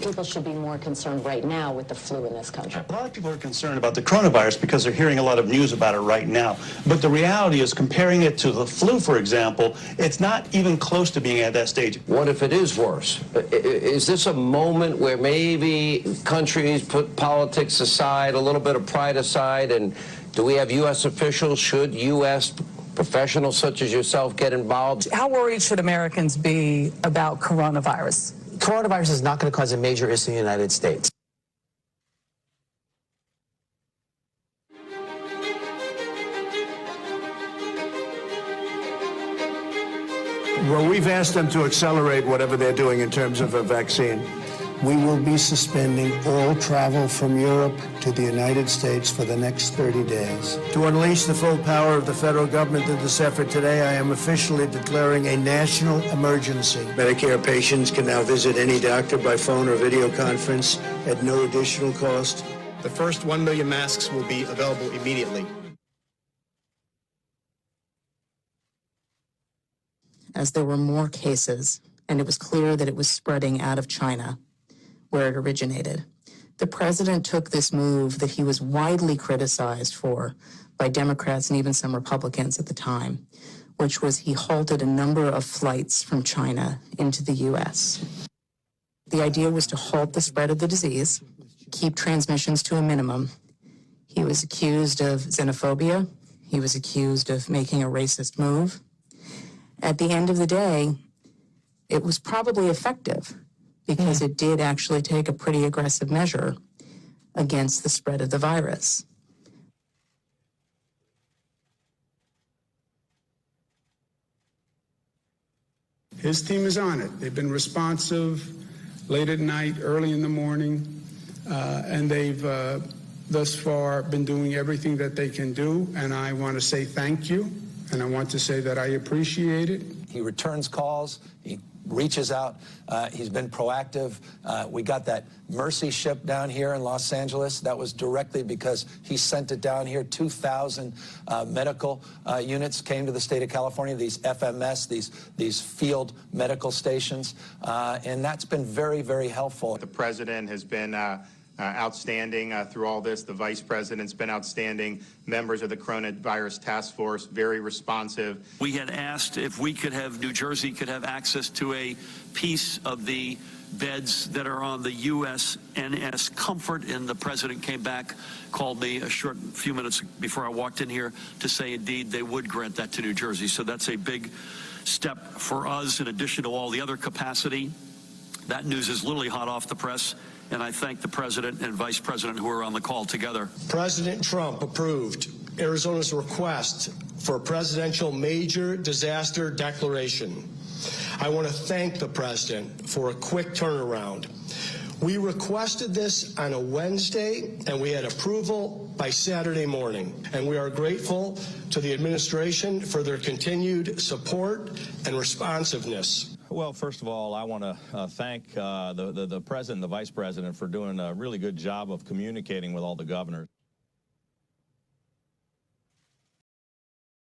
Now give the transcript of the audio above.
People should be more concerned right now with the flu in this country. A lot of people are concerned about the coronavirus because they're hearing a lot of news about it right now. But the reality is, comparing it to the flu, for example, it's not even close to being at that stage. What if it is worse? Is this a moment where maybe countries put politics aside, a little bit of pride aside, and do we have U.S. officials, should U.S. professionals such as yourself get involved? How worried should Americans be about coronavirus? Coronavirus is not going to cause a major issue in the United States. Well, we've asked them to accelerate whatever they're doing in terms of a vaccine. We will be suspending all travel from Europe to the United States for the next 30 days. To unleash the full power of the federal government in this effort today, I am officially declaring a national emergency. Medicare patients can now visit any doctor by phone or video conference at no additional cost. The first 1 million masks will be available immediately. As there were more cases, and it was clear that it was spreading out of China, where it originated, the president took this move that he was widely criticized for by Democrats and even some Republicans at the time, which was he halted a number of flights from China into the U.S. The idea was to halt the spread of the disease, keep transmissions to a minimum. He was accused of xenophobia. He was accused of making a racist move. At the end of the day, it was probably effective because it did actually take a pretty aggressive measure against the spread of the virus. His team is on it. They've been responsive late at night, early in the morning, and they've thus far been doing everything that they can do, and I want to say thank you, and I want to say that I appreciate it. He returns calls. He reaches out. He's been proactive. We got that Mercy ship down here in Los Angeles. That was directly because he sent it down here. 2,000 medical units came to the state of California, these FMS, these field medical stations, and that's been very, very helpful. The president has been outstanding through all this. The vice president's been outstanding. Members of the coronavirus task force, very responsive. We had asked if we could have, New Jersey could have access to a piece of the beds that are on the USNS Comfort, and the president came back, called me a short few minutes before I walked in here to say indeed they would grant that to New Jersey. So that's a big step for us in addition to all the other capacity. That news is literally hot off the press, and I thank the president and vice president who are on the call together. President Trump approved Arizona's request for a presidential major disaster declaration. I want to thank the president for a quick turnaround. We requested this on a Wednesday, and we had approval by Saturday morning. And we are grateful to the administration for their continued support and responsiveness. Well, first of all, I want to thank the president and the vice president for doing a really good job of communicating with all the governors.